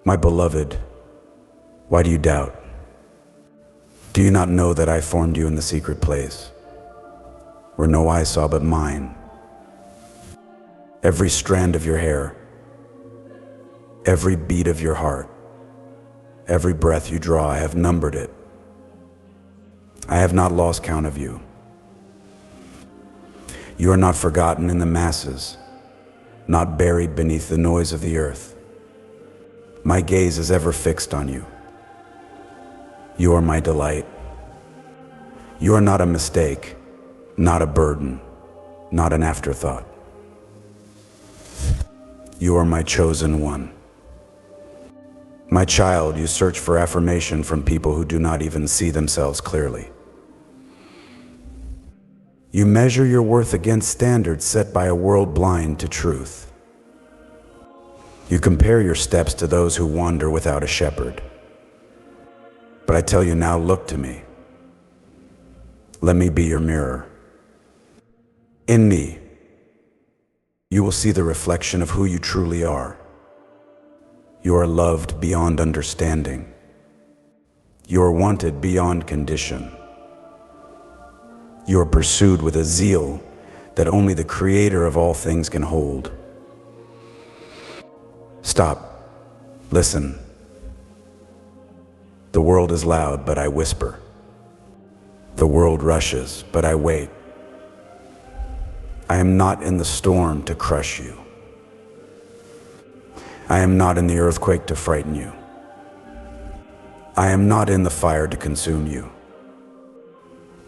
My beloved, why do you doubt? Do you not know that I formed you in the secret place, where no eye saw but mine? Every strand of your hair, every beat of your heart, every breath you draw, I have numbered it. I have not lost count of you. You are not forgotten in the masses, not buried beneath the noise of the earth. My gaze is ever fixed on you. You are my delight. You are not a mistake, not a burden, not an afterthought. You are my chosen one. My child, you search for affirmation from people who do not even see themselves clearly. You measure your worth against standards set by a world blind to truth. You compare your steps to those who wander without a shepherd. But I tell you now, look to me. Let me be your mirror. In me, you will see the reflection of who you truly are. You are loved beyond understanding. You are wanted beyond condition. You are pursued with a zeal that only the Creator of all things can hold. Stop. Listen. The world is loud, but I whisper. The world rushes, but I wait. I am not in the storm to crush you. I am not in the earthquake to frighten you. I am not in the fire to consume you.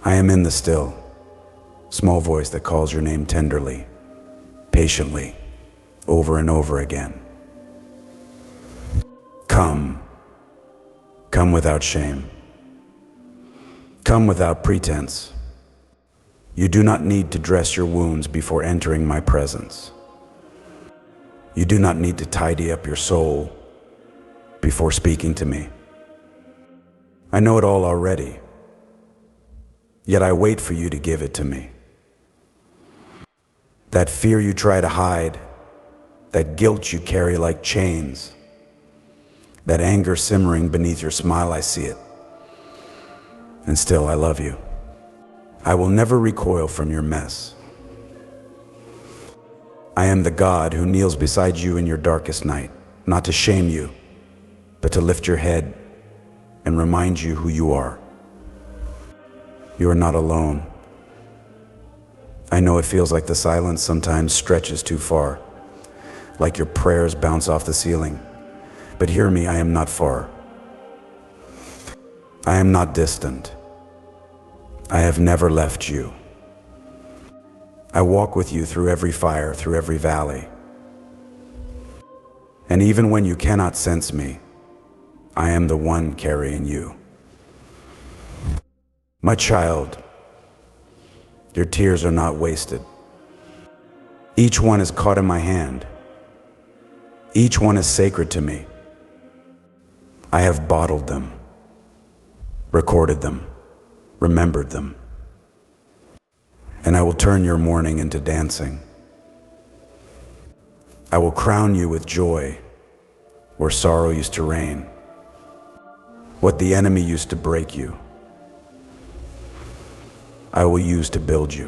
I am in the still, small voice that calls your name tenderly, patiently, over and over again. Come. Come without shame. Come without pretense. You do not need to dress your wounds before entering my presence. You do not need to tidy up your soul before speaking to me. I know it all already, yet I wait for you to give it to me. That fear you try to hide, that guilt you carry like chains, that anger simmering beneath your smile, I see it. And still I love you. I will never recoil from your mess. I am the God who kneels beside you in your darkest night, not to shame you, but to lift your head and remind you who you are. You are not alone. I know it feels like the silence sometimes stretches too far, like your prayers bounce off the ceiling. But hear me, I am not far. I am not distant. I have never left you. I walk with you through every fire, through every valley. And even when you cannot sense me, I am the one carrying you. My child, your tears are not wasted. Each one is caught in my hand. Each one is sacred to me. I have bottled them, recorded them, remembered them. And I will turn your mourning into dancing. I will crown you with joy where sorrow used to reign. What the enemy used to break you, I will use to build you.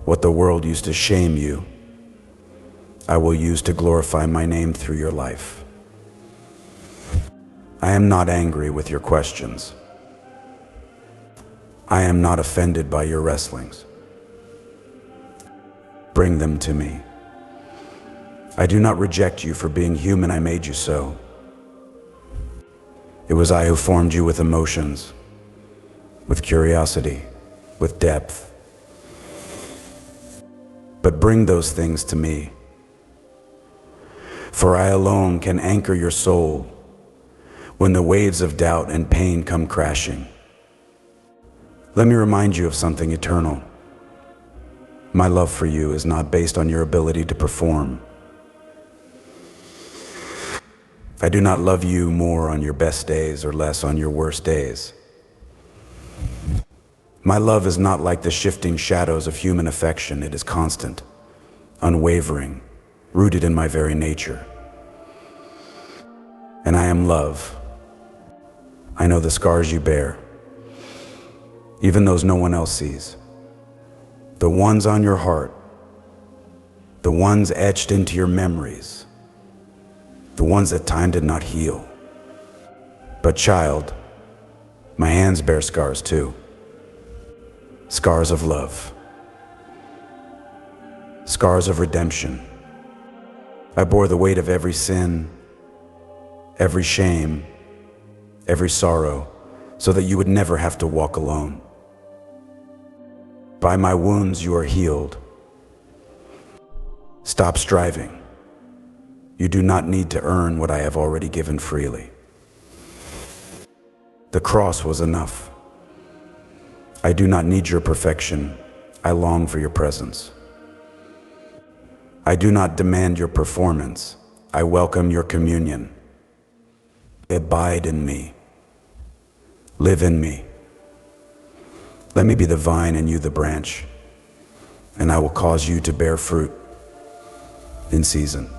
What the world used to shame you, I will use to glorify my name through your life. I am not angry with your questions. I am not offended by your wrestlings. Bring them to me. I do not reject you for being human. I made you so. It was I who formed you with emotions, with curiosity, with depth. But bring those things to me, for I alone can anchor your soul when the waves of doubt and pain come crashing. Let me remind you of something eternal. My love for you is not based on your ability to perform. I do not love you more on your best days or less on your worst days. My love is not like the shifting shadows of human affection. It is constant, unwavering, rooted in my very nature. and I am love. I know the scars you bear, even those no one else sees. The ones on your heart, the ones etched into your memories, the ones that time did not heal. But child, my hands bear scars too. Scars of love. Scars of redemption. I bore the weight of every sin, every shame, every sorrow, so that you would never have to walk alone. By my wounds you are healed. Stop striving. You do not need to earn what I have already given freely. The cross was enough. I do not need your perfection. I long for your presence. I do not demand your performance. I welcome your communion. Abide in me. Live in me. Let me be the vine and you the branch, and I will cause you to bear fruit in season.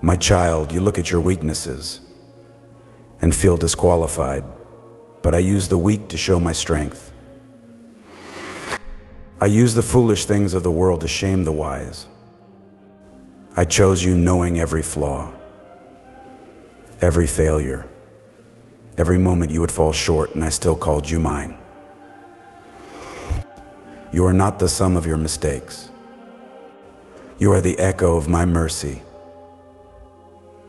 My child, you look at your weaknesses and feel disqualified, but I use the weak to show my strength. I use the foolish things of the world to shame the wise. I chose you knowing every flaw, every failure, every moment you would fall short, and I still called you mine. You are not the sum of your mistakes. You are the echo of my mercy,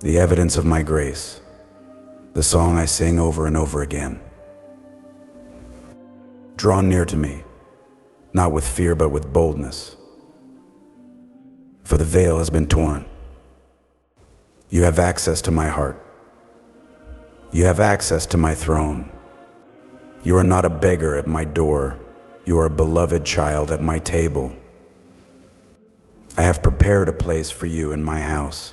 the evidence of my grace, the song I sing over and over again. Draw near to me, not with fear but with boldness, for the veil has been torn. You have access to my heart. You have access to my throne. You are not a beggar at my door. You are a beloved child at my table. I have prepared a place for you in my house.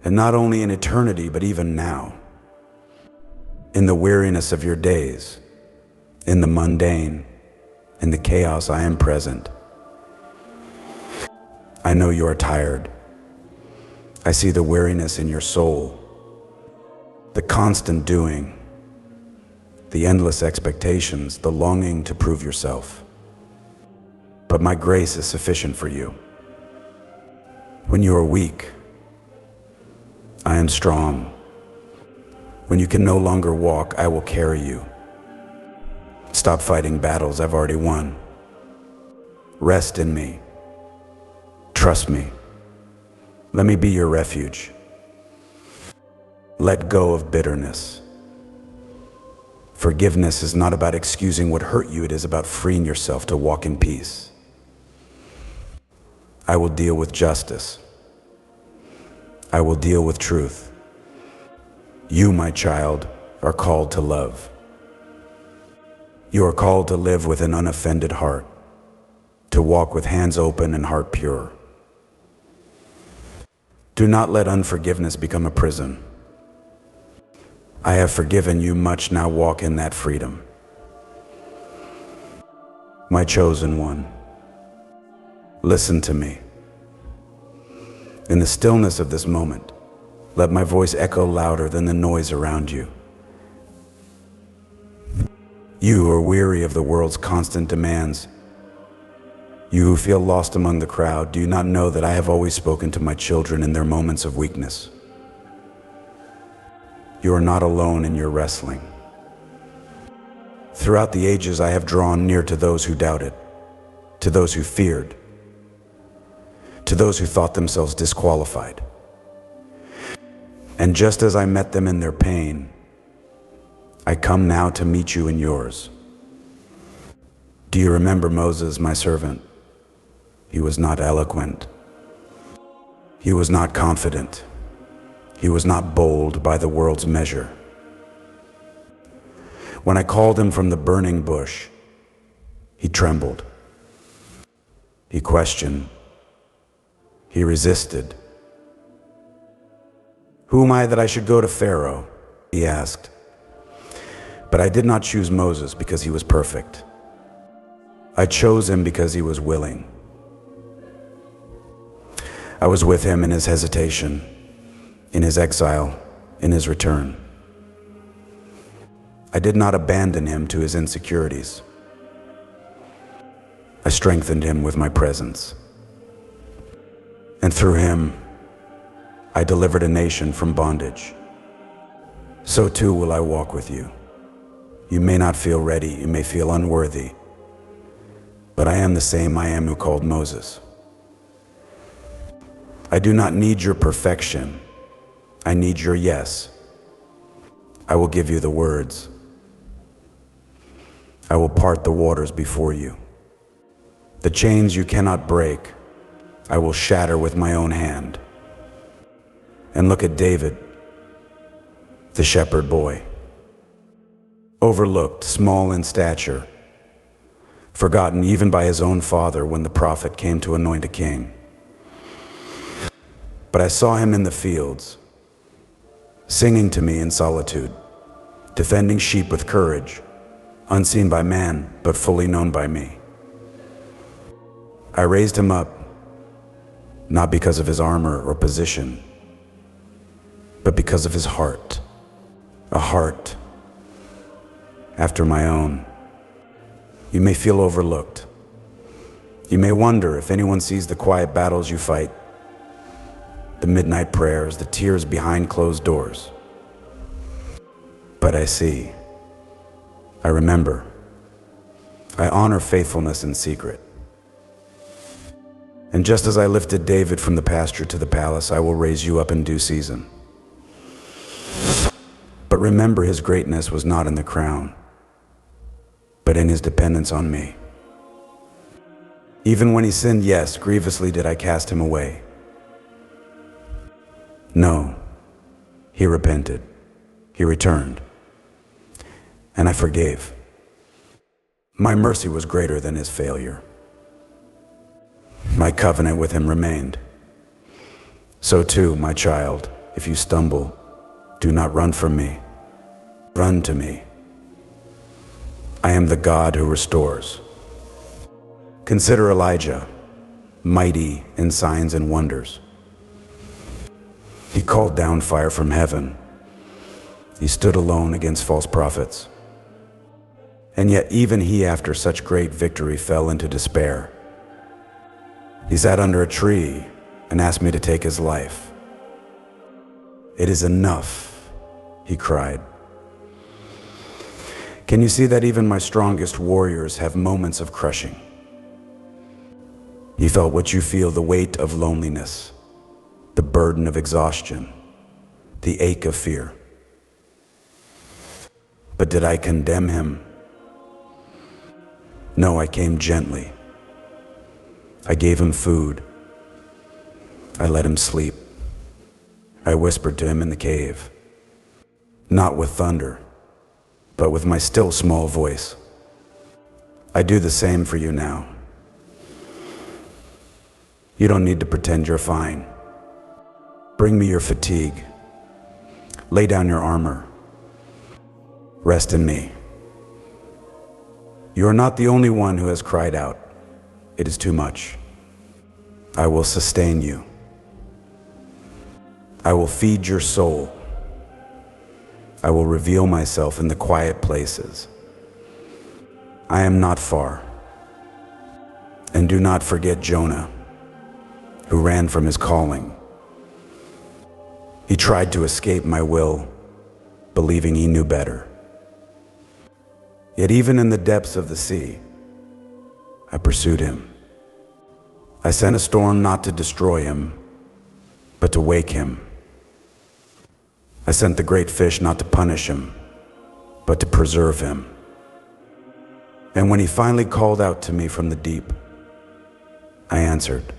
And not only in eternity, but even now. In the weariness of your days, in the mundane, in the chaos, I am present. I know you are tired. I see the weariness in your soul, the constant doing, the endless expectations, the longing to prove yourself. But my grace is sufficient for you. When you are weak, I am strong. When you can no longer walk, I will carry you. Stop fighting battles I've already won. Rest in me. Trust me. Let me be your refuge. Let go of bitterness. Forgiveness is not about excusing what hurt you, it is about freeing yourself to walk in peace. I will deal with justice. I will deal with truth. You, my child, are called to love. You are called to live with an unoffended heart, to walk with hands open and heart pure. Do not let unforgiveness become a prison. I have forgiven you much, now walk in that freedom. My chosen one, listen to me. In the stillness of this moment, let my voice echo louder than the noise around you. You who are weary of the world's constant demands, you who feel lost among the crowd, do you not know that I have always spoken to my children in their moments of weakness? You are not alone in your wrestling. Throughout the ages, I have drawn near to those who doubted, to those who feared, to those who thought themselves disqualified. And just as I met them in their pain, I come now to meet you in yours. Do you remember Moses, my servant? He was not eloquent. He was not confident. He was not bold by the world's measure. When I called him from the burning bush, he trembled. He questioned. He resisted. Who am I that I should go to Pharaoh? He asked. But I did not choose Moses because he was perfect. I chose him because he was willing. I was with him in his hesitation, in his exile, in his return. I did not abandon him to his insecurities. I strengthened him with my presence. And through him, I delivered a nation from bondage. So too will I walk with you. You may not feel ready, you may feel unworthy, but I am the same I am who called Moses. I do not need your perfection. I need your yes. I will give you the words. I will part the waters before you. The chains you cannot break, I will shatter with my own hand. And look at David, the shepherd boy, overlooked, small in stature, forgotten even by his own father when the prophet came to anoint a king. But I saw him in the fields, singing to me in solitude, defending sheep with courage, unseen by man, but fully known by me. I raised him up, not because of his armor or position, but because of his heart, a heart after my own. You may feel overlooked. You may wonder if anyone sees the quiet battles you fight, the midnight prayers, the tears behind closed doors. But I see. I remember. I honor faithfulness in secret. And just as I lifted David from the pasture to the palace, I will raise you up in due season. But remember, his greatness was not in the crown, but in his dependence on me. Even when he sinned, yes, grievously did I cast him away. No, he repented. He returned. And I forgave. My mercy was greater than his failure. My covenant with him remained. So too, my child, if you stumble, do not run from me. Run to me. I am the God who restores. Consider Elijah, mighty in signs and wonders. He called down fire from heaven. He stood alone against false prophets. And yet even he, after such great victory, fell into despair. He sat under a tree and asked me to take his life. It is enough, he cried. Can you see that even my strongest warriors have moments of crushing? He felt what you feel, the weight of loneliness, the burden of exhaustion, the ache of fear. But did I condemn him? No, I came gently. I gave him food. I let him sleep. I whispered to him in the cave, not with thunder, but with my still small voice. I do the same for you now. You don't need to pretend you're fine. Bring me your fatigue. Lay down your armor. Rest in me. You are not the only one who has cried out. It is too much. I will sustain you. I will feed your soul. I will reveal myself in the quiet places. I am not far. And do not forget Jonah, who ran from his calling. He tried to escape my will, believing he knew better. Yet even in the depths of the sea, I pursued him. I sent a storm not to destroy him, but to wake him. I sent the great fish not to punish him, but to preserve him. And when he finally called out to me from the deep, I answered.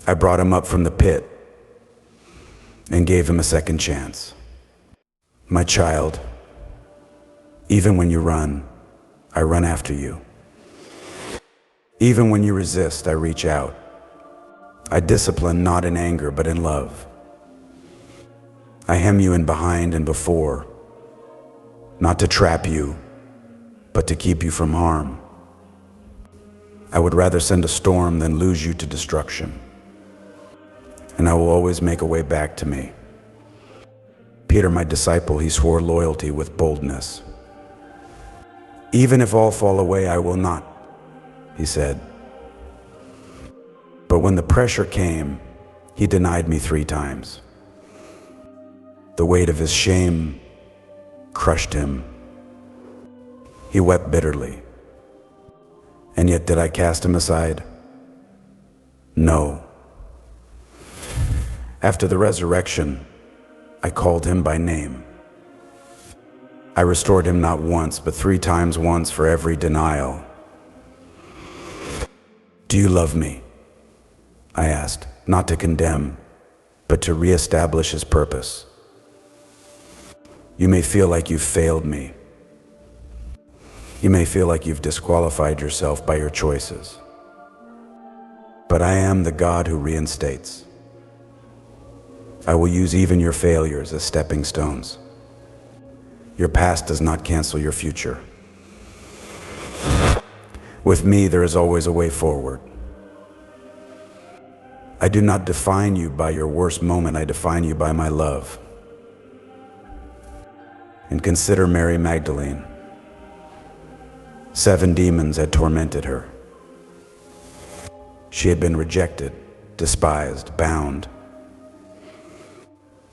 I brought him up from the pit and gave him a second chance. My child, even when you run, I run after you. Even when you resist, I reach out. I discipline not in anger, but in love. I hem you in behind and before, not to trap you, but to keep you from harm. I would rather send a storm than lose you to destruction. and I will always make a way back to me. Peter, my disciple, he swore loyalty with boldness. Even if all fall away, I will not, he said. But when the pressure came, he denied me 3 times. The weight of his shame crushed him. He wept bitterly. And yet did I cast him aside? No. After the resurrection, I called him by name. I restored him not once, but 3 times once for every denial. Do you love me? I asked, not to condemn, but to reestablish his purpose. You may feel like you've failed me. You may feel like you've disqualified yourself by your choices. But I am the God who reinstates. I will use even your failures as stepping stones. Your past does not cancel your future. With me, there is always a way forward. I do not define you by your worst moment, I define you by my love. And consider Mary Magdalene. 7 demons had tormented her. She had been rejected, despised, bound.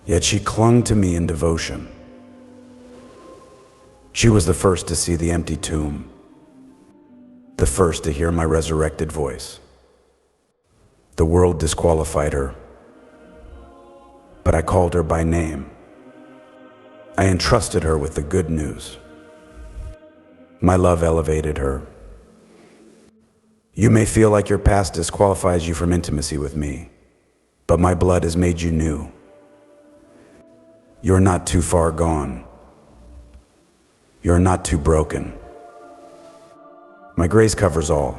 Yet she clung to me in devotion. She was the first to see the empty tomb, the first to hear my resurrected voice. The world disqualified her, but I called her by name. I entrusted her with the good news. My love elevated her. You may feel like your past disqualifies you from intimacy with me, but my blood has made you new. You're not too far gone. You're not too broken. My grace covers all.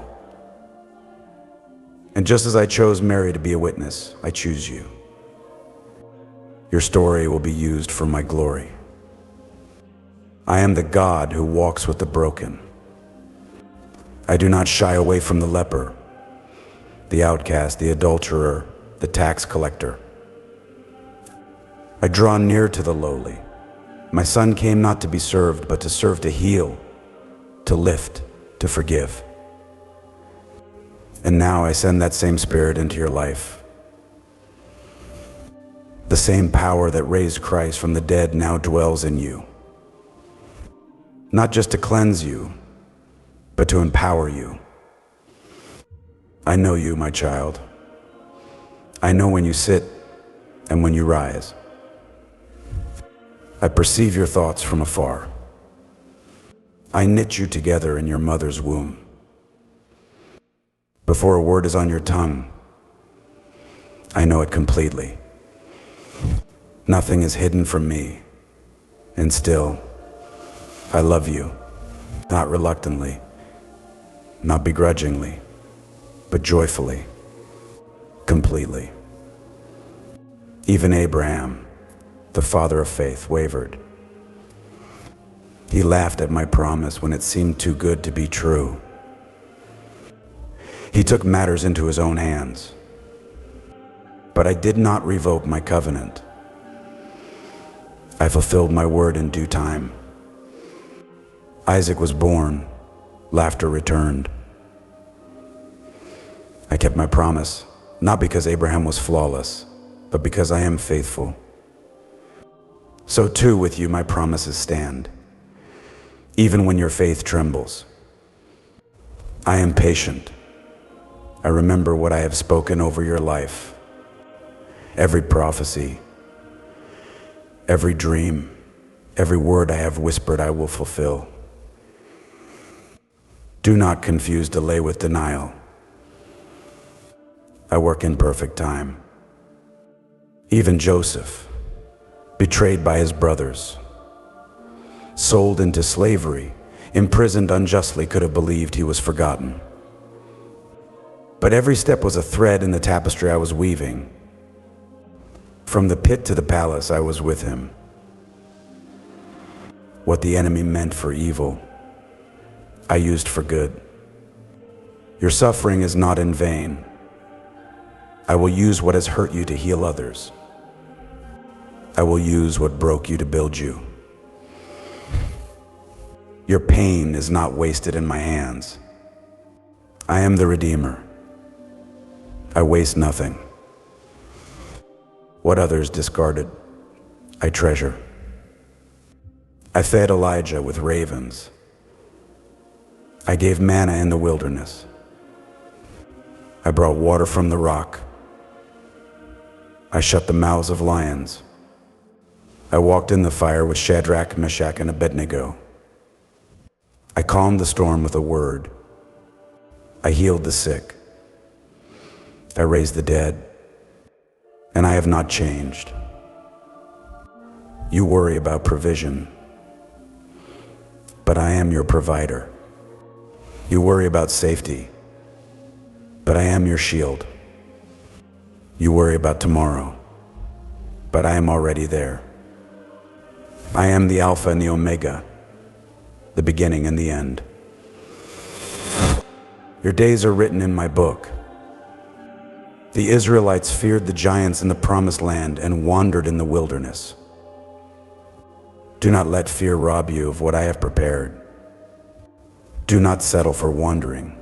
And just as I chose Mary to be a witness, I choose you. Your story will be used for my glory. I am the God who walks with the broken. I do not shy away from the leper, the outcast, the adulterer, the tax collector. I draw near to the lowly. My son came not to be served, but to serve, to heal, to lift, to forgive. And now I send that same Spirit into your life. The same power that raised Christ from the dead now dwells in you. Not just to cleanse you, but to empower you. I know you, my child. I know when you sit and when you rise. I perceive your thoughts from afar. I knit you together in your mother's womb. Before a word is on your tongue, I know it completely. Nothing is hidden from me, and still, I love you, not reluctantly, not begrudgingly, but joyfully, completely. Even Abraham, the father of faith, wavered. He laughed at my promise when it seemed too good to be true. He took matters into his own hands. But I did not revoke my covenant. I fulfilled my word in due time. Isaac was born, laughter returned. I kept my promise, not because Abraham was flawless, but because I am faithful. So too with you my promises stand, even when your faith trembles. I am patient. I remember what I have spoken over your life. Every prophecy, every dream, every word I have whispered I will fulfill. Do not confuse delay with denial. I work in perfect time. Even Joseph, betrayed by his brothers, sold into slavery, imprisoned unjustly, could have believed he was forgotten. But every step was a thread in the tapestry I was weaving. From the pit to the palace, I was with him. What the enemy meant for evil, I used for good. Your suffering is not in vain. I will use what has hurt you to heal others. I will use what broke you to build you. Your pain is not wasted in my hands. I am the Redeemer. I waste nothing. What others discarded, I treasure. I fed Elijah with ravens. I gave manna in the wilderness. I brought water from the rock. I shut the mouths of lions. I walked in the fire with Shadrach, Meshach, and Abednego. I calmed the storm with a word. I healed the sick. I raised the dead. And I have not changed. You worry about provision, but I am your provider. You worry about safety, but I am your shield. You worry about tomorrow, but I am already there. I am the Alpha and the Omega, the beginning and the end. Your days are written in my book. The Israelites feared the giants in the promised land and wandered in the wilderness. Do not let fear rob you of what I have prepared. Do not settle for wandering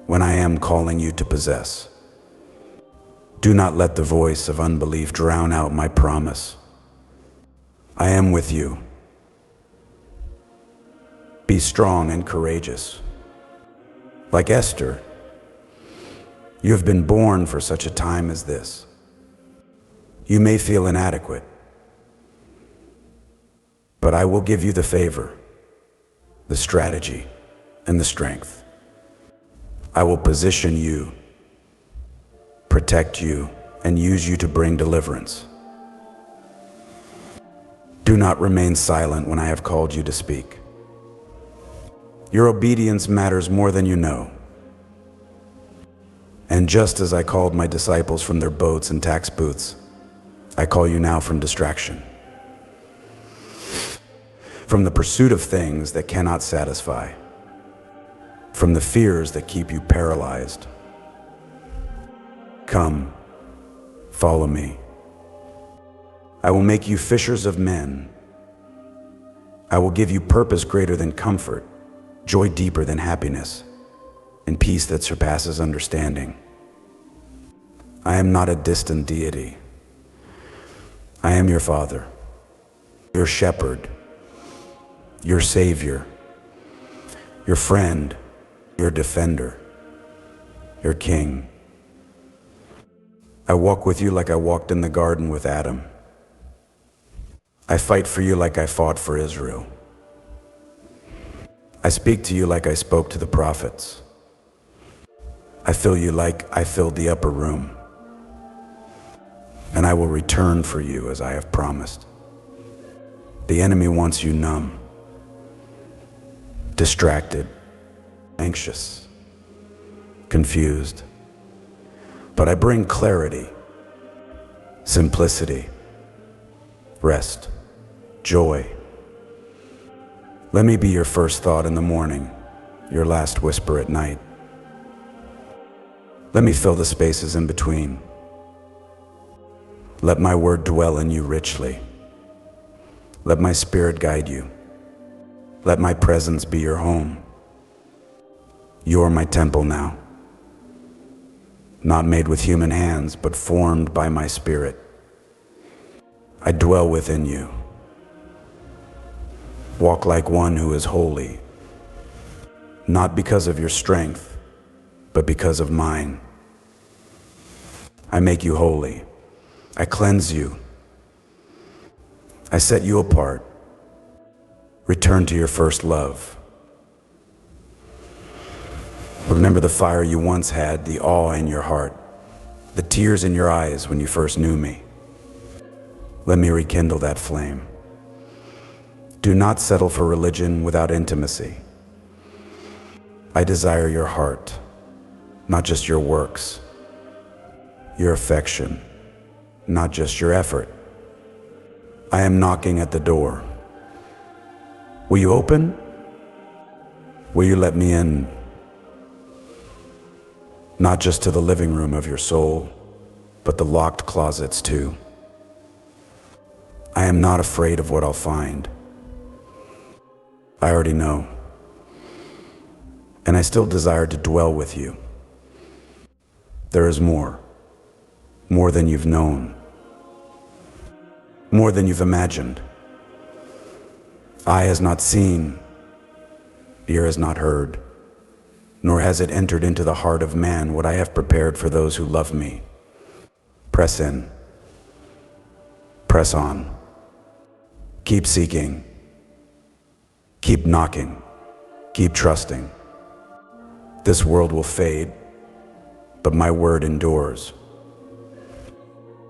when I am calling you to possess. Do not let the voice of unbelief drown out my promise. I am with you. Be strong and courageous. Like Esther, you have been born for such a time as this. You may feel inadequate, but I will give you the favor, the strategy, and the strength. I will position you, protect you, and use you to bring deliverance. Do not remain silent when I have called you to speak. Your obedience matters more than you know. And just as I called my disciples from their boats and tax booths, I call you now from distraction, from the pursuit of things that cannot satisfy, from the fears that keep you paralyzed. Come, follow me. I will make you fishers of men. I will give you purpose greater than comfort, joy deeper than happiness, and peace that surpasses understanding. I am not a distant deity. I am your Father, your shepherd, your Savior, your friend, your defender, your King. I walk with you like I walked in the garden with Adam. I fight for you like I fought for Israel. I speak to you like I spoke to the prophets. I fill you like I filled the upper room. And I will return for you as I have promised. The enemy wants you numb, distracted, anxious, confused. But I bring clarity, simplicity, rest, joy. Let me be your first thought in the morning, your last whisper at night. Let me fill the spaces in between. Let my word dwell in you richly. Let my spirit guide you. Let my presence be your home. You are my temple now, not made with human hands, but formed by my spirit. I dwell within you. Walk like one who is holy, not because of your strength, but because of mine. I make you holy. I cleanse you. I set you apart. Return to your first love. Remember the fire you once had, the awe in your heart, the tears in your eyes when you first knew me. Let me rekindle that flame. Do not settle for religion without intimacy. I desire your heart, not just your works, your affection, not just your effort. I am knocking at the door. Will you open? Will you let me in? Not just to the living room of your soul, but the locked closets too. I am not afraid of what I'll find. I already know. And I still desire to dwell with you. There is more than you've known, more than you've imagined. Eye has not seen, ear has not heard, nor has it entered into the heart of man what I have prepared for those who love me. Press in, press on, keep seeking, keep knocking, keep trusting. This world will fade, but my word endures.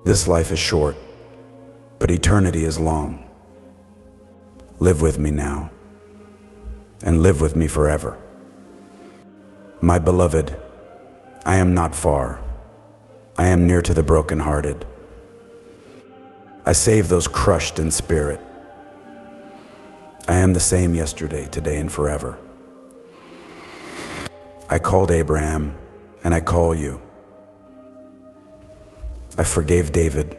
This life is short, but eternity is long. Live with me now, and live with me forever. My beloved, I am not far. I am near to the brokenhearted. I save those crushed in spirit. I am the same yesterday, today, and forever. I called Abraham, and I call you. I forgave David,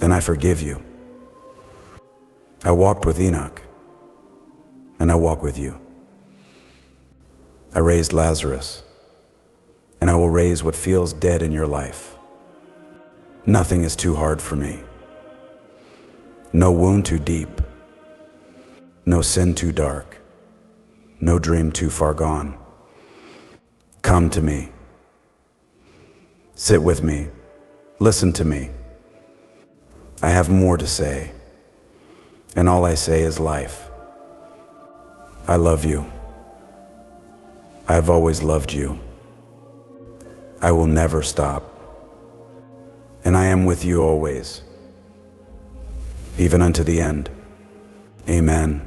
and I forgive you. I walked with Enoch, and I walk with you. I raised Lazarus, and I will raise what feels dead in your life. Nothing is too hard for me. No wound too deep. No sin too dark. No dream too far gone. Come to me. Sit with me. Listen to me. I have more to say, and all I say is life. I love you. I have always loved you. I will never stop. And I am with you always, even unto the end. Amen.